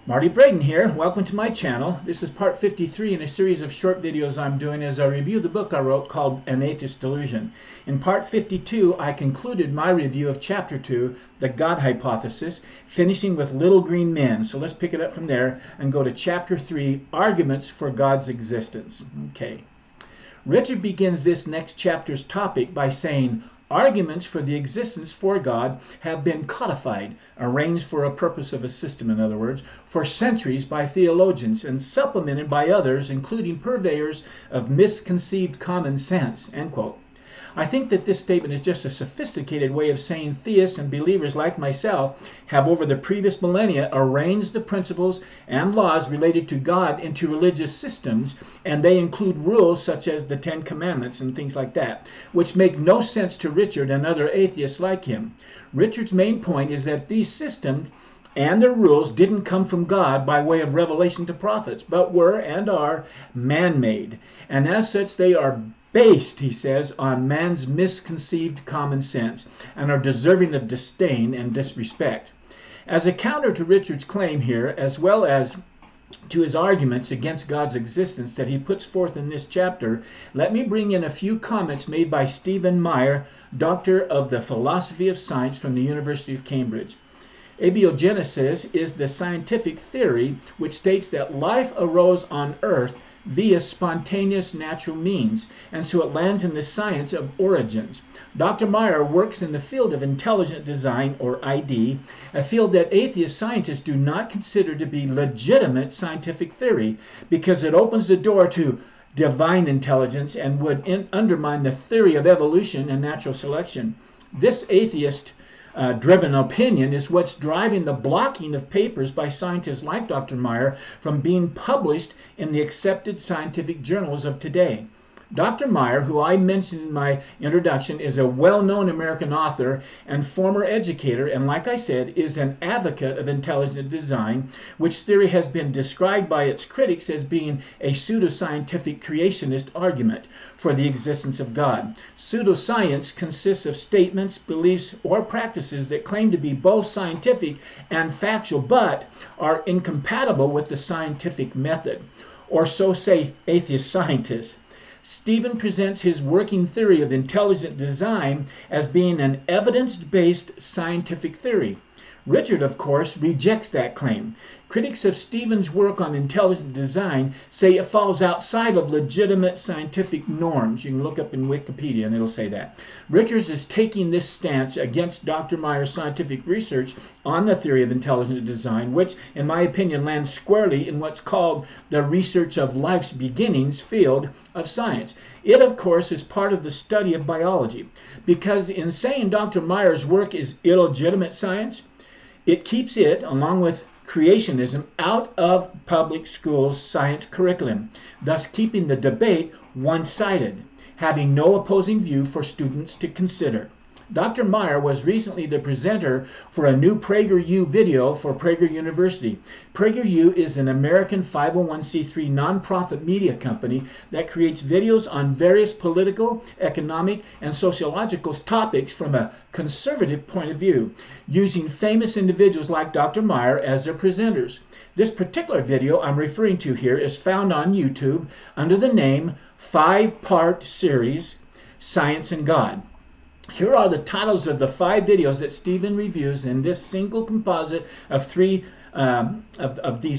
Marty Braden here. Welcome to my channel. This is part 53 in a series of short videos I'm doing as I review the book I wrote called An Atheist Delusion. In part 52, I concluded my review of chapter 2, The God Hypothesis, finishing with little green men. So let's pick it up from there and go to chapter 3, Arguments for God's Existence. Okay. Richard begins this next chapter's topic by saying, arguments for the existence for God have been codified, arranged for a purpose of a system, in other words, for centuries by theologians and supplemented by others, including purveyors of misconceived common sense, end quote. I think that this statement is just a sophisticated way of saying theists and believers like myself have over the previous millennia arranged the principles and laws related to God into religious systems, and they include rules such as the Ten Commandments and things like that, which make no sense to Richard and other atheists like him. Richard's main point is that these systems and their rules didn't come from God by way of revelation to prophets, but were and are man-made, and as such they are based, he says, on man's misconceived common sense and are deserving of disdain and disrespect. As a counter to Richard's claim here, as well as to his arguments against God's existence that he puts forth in this chapter, let me bring in a few comments made by Stephen Meyer, Doctor of the Philosophy of Science from the University of Cambridge. Abiogenesis is the scientific theory which states that life arose on Earth via spontaneous natural means, and so it lands in the science of origins. Dr. Meyer works in the field of intelligent design, or ID, a field that atheist scientists do not consider to be legitimate scientific theory because it opens the door to divine intelligence and would undermine the theory of evolution and natural selection. This atheist driven opinion is what's driving the blocking of papers by scientists like Dr. Meyer from being published in the accepted scientific journals of today. Dr. Meyer, who I mentioned in my introduction, is a well-known American author and former educator, and like I said, is an advocate of intelligent design, which theory has been described by its critics as being a pseudoscientific creationist argument for the existence of God. Pseudoscience consists of statements, beliefs, or practices that claim to be both scientific and factual, but are incompatible with the scientific method, or so say atheist scientists. Stephen presents his working theory of intelligent design as being an evidence-based scientific theory. Richard, of course, rejects that claim. Critics of Stephen's work on intelligent design say it falls outside of legitimate scientific norms. You can look up in Wikipedia and it'll say that. Richards is taking this stance against Dr. Meyer's scientific research on the theory of intelligent design, which, in my opinion, lands squarely in what's called the research of life's beginnings field of science. It, of course, is part of the study of biology, because in saying Dr. Meyer's work is illegitimate science, it keeps it, along with creationism, out of public schools' science curriculum, thus keeping the debate one-sided, having no opposing view for students to consider. Dr. Meyer was recently the presenter for a new PragerU video for Prager University. PragerU is an American 501c3 nonprofit media company that creates videos on various political, economic, and sociological topics from a conservative point of view, using famous individuals like Dr. Meyer as their presenters. This particular video I'm referring to here is found on YouTube under the name 5-Part Series, Science and God. Here are the titles of the 5 videos that Stephen reviews in this single composite of these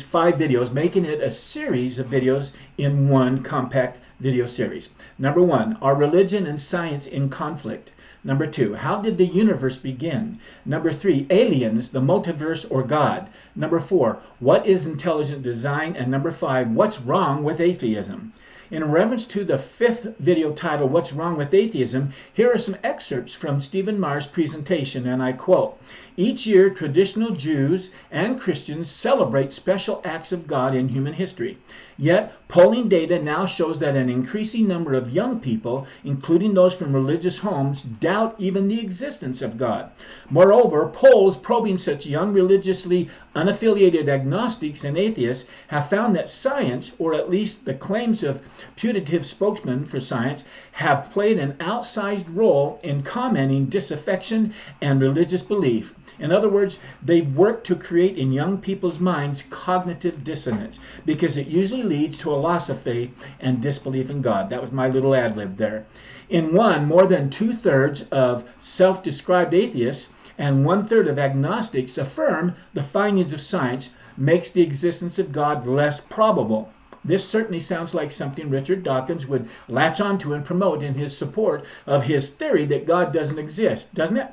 5 videos, making it a series of videos in one compact video series. Number 1, are religion and science in conflict? Number 2, how did the universe begin? Number 3, aliens, the multiverse, or God? Number 4, what is intelligent design? And number 5, what's wrong with atheism? In reference to the 5th video titled, What's Wrong with Atheism?, here are some excerpts from Stephen Meyer's presentation, and I quote, "Each year, traditional Jews and Christians celebrate special acts of God in human history. Yet, polling data now shows that an increasing number of young people, including those from religious homes, doubt even the existence of God. Moreover, polls probing such young religiously unaffiliated agnostics and atheists have found that science, or at least the claims of putative spokesmen for science, have played an outsized role in commenting disaffection and religious belief. In other words, they've worked to create in young people's minds cognitive dissonance, because it usually leads to a loss of faith and disbelief in God. That was my little ad lib there. In one, more than 2/3 of self-described atheists and 1/3 of agnostics affirm the findings of science makes the existence of God less probable. This certainly sounds like something Richard Dawkins would latch onto and promote in his support of his theory that God doesn't exist, doesn't it?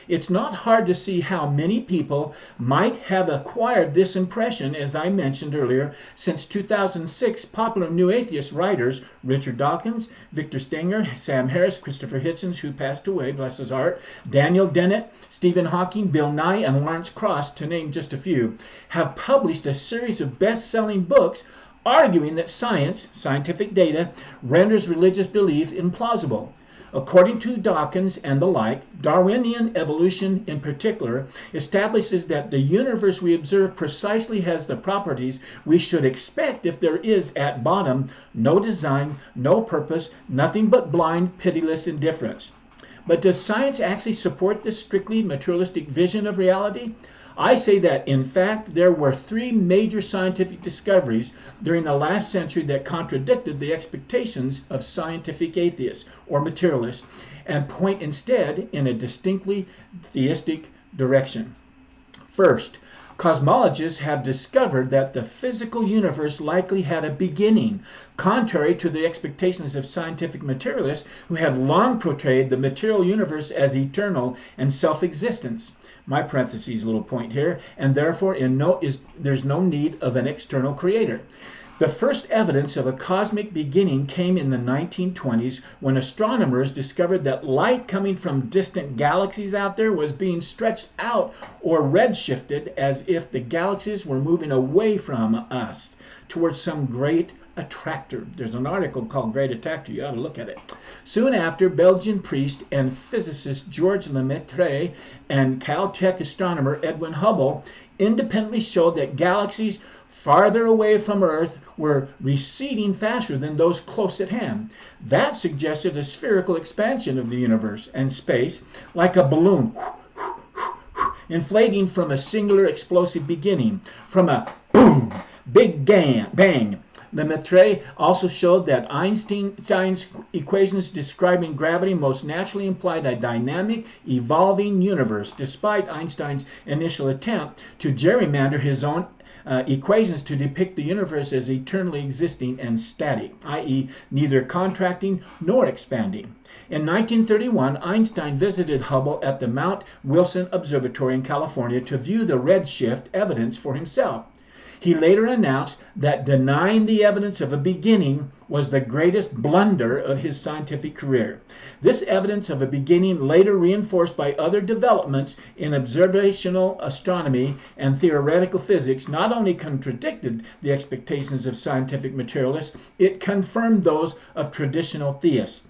It's not hard to see how many people might have acquired this impression, as I mentioned earlier, since 2006 popular New Atheist writers, Richard Dawkins, Victor Stenger, Sam Harris, Christopher Hitchens, who passed away, bless his heart, Daniel Dennett, Stephen Hawking, Bill Nye, and Lawrence Krauss, to name just a few, have published a series of best-selling books arguing that science, scientific data, renders religious belief implausible. According to Dawkins and the like, Darwinian evolution in particular establishes that the universe we observe precisely has the properties we should expect if there is, at bottom, no design, no purpose, nothing but blind, pitiless indifference. But does science actually support this strictly materialistic vision of reality? I say that, in fact, there were 3 major scientific discoveries during the last century that contradicted the expectations of scientific atheists or materialists and point instead in a distinctly theistic direction. First, cosmologists have discovered that the physical universe likely had a beginning, contrary to the expectations of scientific materialists who had long portrayed the material universe as eternal and self-existence. My parentheses little point here, and therefore there's no need of an external creator. The first evidence of a cosmic beginning came in the 1920s when astronomers discovered that light coming from distant galaxies out there was being stretched out or redshifted as if the galaxies were moving away from us towards some great attractor. There's an article called Great Attractor. You ought to look at it. Soon after, Belgian priest and physicist Georges Lemaitre and Caltech astronomer Edwin Hubble independently showed that galaxies farther away from Earth were receding faster than those close at hand. That suggested a spherical expansion of the universe and space, like a balloon inflating from a singular explosive beginning, from a boom, big bang. Lemaitre also showed that Einstein's equations describing gravity most naturally implied a dynamic, evolving universe, despite Einstein's initial attempt to gerrymander his own equations to depict the universe as eternally existing and static, i.e. neither contracting nor expanding. In 1931, Einstein visited Hubble at the Mount Wilson Observatory in California to view the redshift evidence for himself. He later announced that denying the evidence of a beginning was the greatest blunder of his scientific career. This evidence of a beginning, later reinforced by other developments in observational astronomy and theoretical physics, not only contradicted the expectations of scientific materialists, it confirmed those of traditional theists.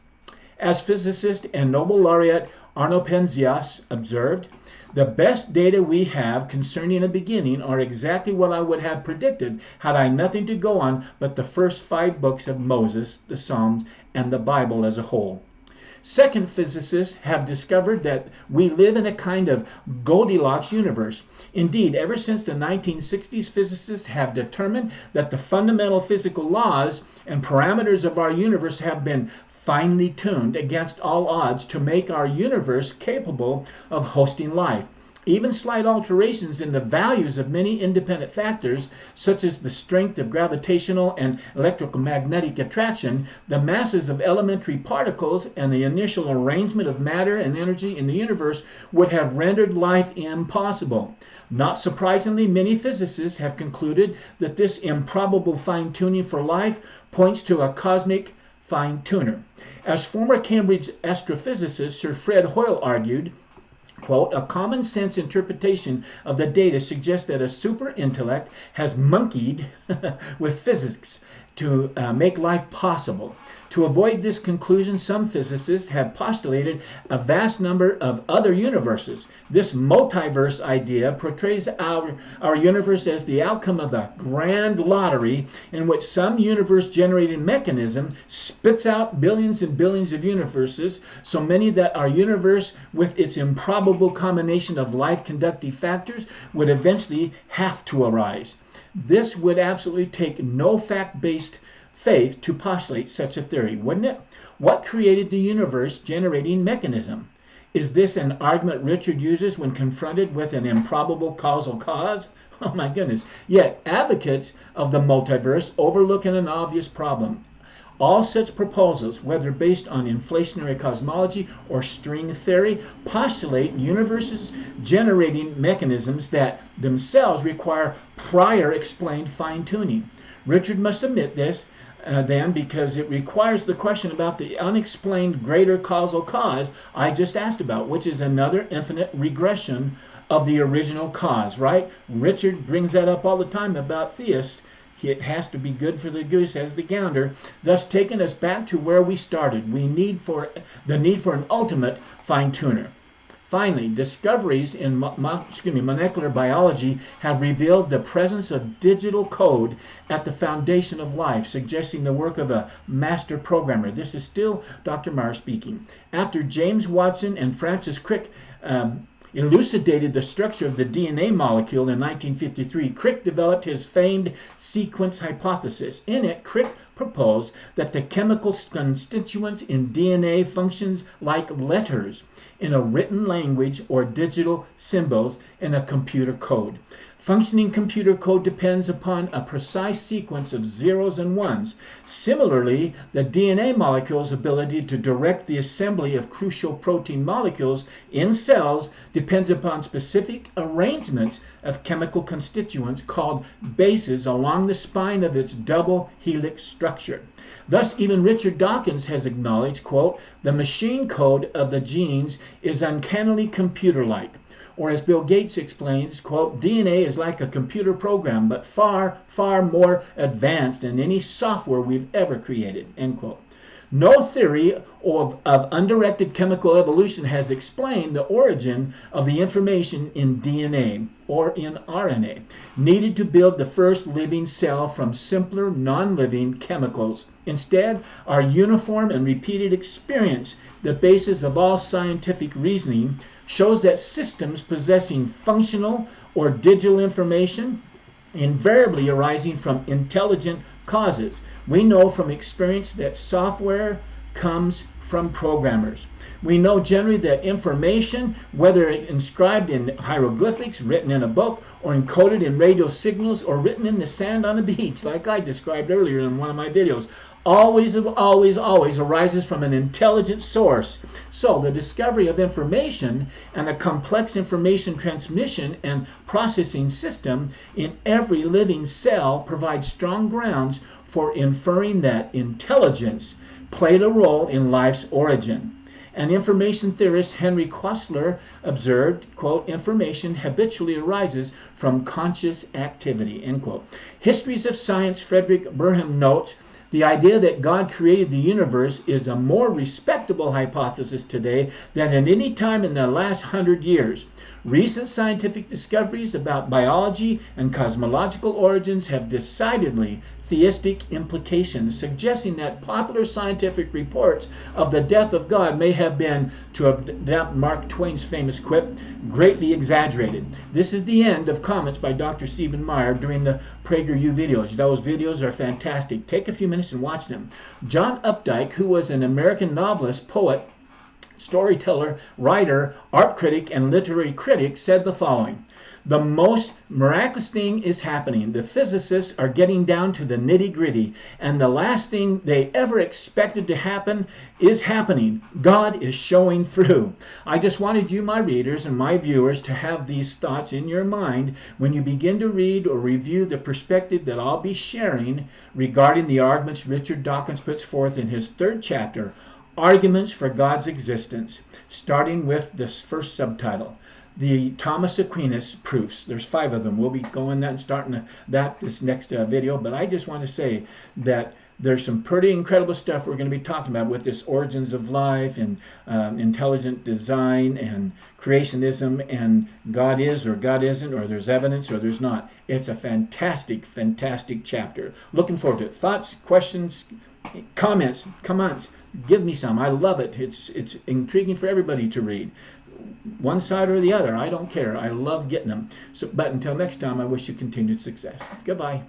As physicist and Nobel laureate Arno Penzias observed, the best data we have concerning a beginning are exactly what I would have predicted had I nothing to go on but the first 5 books of Moses, the Psalms, and the Bible as a whole. Second, physicists have discovered that we live in a kind of Goldilocks universe. Indeed, ever since the 1960s, physicists have determined that the fundamental physical laws and parameters of our universe have been finely tuned against all odds to make our universe capable of hosting life. Even slight alterations in the values of many independent factors, such as the strength of gravitational and electromagnetic attraction, the masses of elementary particles, and the initial arrangement of matter and energy in the universe, would have rendered life impossible. Not surprisingly, many physicists have concluded that this improbable fine-tuning for life points to a cosmic fine-tuner. As former Cambridge astrophysicist Sir Fred Hoyle argued, quote, a common sense interpretation of the data suggests that a super intellect has monkeyed with physics to make life possible. To avoid this conclusion, some physicists have postulated a vast number of other universes. This multiverse idea portrays our universe as the outcome of a grand lottery in which some universe-generating mechanism spits out billions and billions of universes, so many that our universe, with its improbable combination of life-conducting factors, would eventually have to arise. This would absolutely take no fact-based faith to postulate such a theory, wouldn't it? What created the universe generating mechanism? Is this an argument Richard uses when confronted with an improbable causal cause? Oh my goodness. Yet advocates of the multiverse overlook an obvious problem. All such proposals, whether based on inflationary cosmology or string theory, postulate universes generating mechanisms that themselves require prior explained fine-tuning. Richard must admit this then, because it requires the question about the unexplained greater causal cause I just asked about, which is another infinite regression of the original cause, right? Richard brings that up all the time about theists. It has to be good for the goose as the gander, thus taking us back to where we started. The need for an ultimate fine-tuner. Finally, discoveries in molecular biology have revealed the presence of digital code at the foundation of life, suggesting the work of a master programmer. This is still Dr. Meyer speaking. After James Watson and Francis Crick elucidated the structure of the DNA molecule in 1953, Crick developed his famed sequence hypothesis. In it, Crick proposed that the chemical constituents in DNA functions like letters in a written language or digital symbols in a computer code. Functioning computer code depends upon a precise sequence of zeros and ones. Similarly, the DNA molecule's ability to direct the assembly of crucial protein molecules in cells depends upon specific arrangements of chemical constituents called bases along the spine of its double helix structure. Thus, even Richard Dawkins has acknowledged, quote, the machine code of the genes is uncannily computer-like. Or as Bill Gates explains, quote, DNA is like a computer program, but far, far more advanced than any software we've ever created, end quote. No theory of undirected chemical evolution has explained the origin of the information in DNA or in RNA needed to build the first living cell from simpler non-living chemicals. Instead, our uniform and repeated experience, the basis of all scientific reasoning, shows that systems possessing functional or digital information invariably arising from intelligent causes. We know from experience that software comes from programmers. We know generally that information, whether inscribed in hieroglyphics, written in a book, or encoded in radio signals, or written in the sand on a beach, like I described earlier in one of my videos, always arises from an intelligent source. So the discovery of information and a complex information transmission and processing system in every living cell provides strong grounds for inferring that intelligence played a role in life's origin. And information theorist Henry Koestler observed, quote, information habitually arises from conscious activity, end quote. Histories of Science Frederick Burham notes, the idea that God created the universe is a more respectable hypothesis today than at any time in the last 100 years. Recent scientific discoveries about biology and cosmological origins have decidedly theistic implications, suggesting that popular scientific reports of the death of God may have been, to adapt Mark Twain's famous quip, greatly exaggerated. This is the end of comments by Dr. Stephen Meyer during the PragerU videos. Those videos are fantastic. Take a few minutes and watch them. John Updike, who was an American novelist, poet, storyteller, writer, art critic, and literary critic, said the following: the most miraculous thing is happening. The physicists are getting down to the nitty-gritty, and the last thing they ever expected to happen is happening. God is showing through. I just wanted you, my readers and my viewers, to have these thoughts in your mind when you begin to read or review the perspective that I'll be sharing regarding the arguments Richard Dawkins puts forth in his 3rd chapter, Arguments for God's Existence, starting with this first subtitle: the Thomas Aquinas proofs. There's 5 of them. We'll be going that and starting this next video. But I just want to say that there's some pretty incredible stuff we're going to be talking about with this origins of life and intelligent design and creationism and God is or God isn't, or there's evidence or there's not. It's a fantastic, fantastic chapter. Looking forward to it. Thoughts, questions, comments, come on, give me some. I love it. It's intriguing for everybody to read. One side or the other, I don't care. I love getting them. But until next time, I wish you continued success. Goodbye.